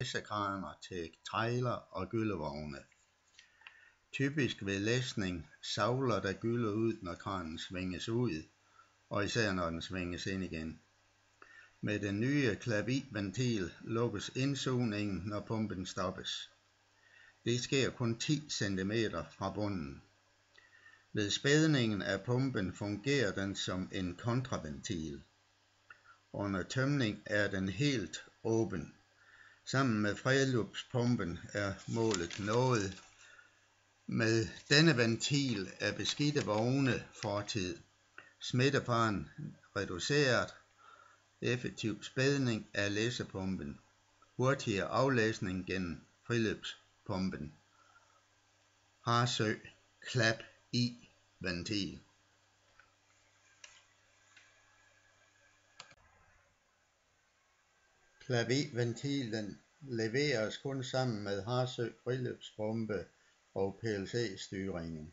læssekraner til trailer og gyllevogne. Typisk ved læsning savler der gylde ud, når kranen svinges ud, og især når den svinges ind igen. Med den nye klavitventil lukkes indsugningen, når pumpen stoppes. Det sker kun 10 cm fra bunden. Ved spædningen af pumpen fungerer den som en kontraventil. Under tømning er den helt åben. Sammen med fredløbspumpen er målet nået. Med denne ventil er beskidte vogne fortid, smittefaren reduceret, effektiv spædning af læssepumpen, hurtigere aflæsning gennem friløbspumpen. Harsø Klap I ventil. Klavit-ventilen leveres kun sammen med Harsø friløbspumpe og PLC-styringen.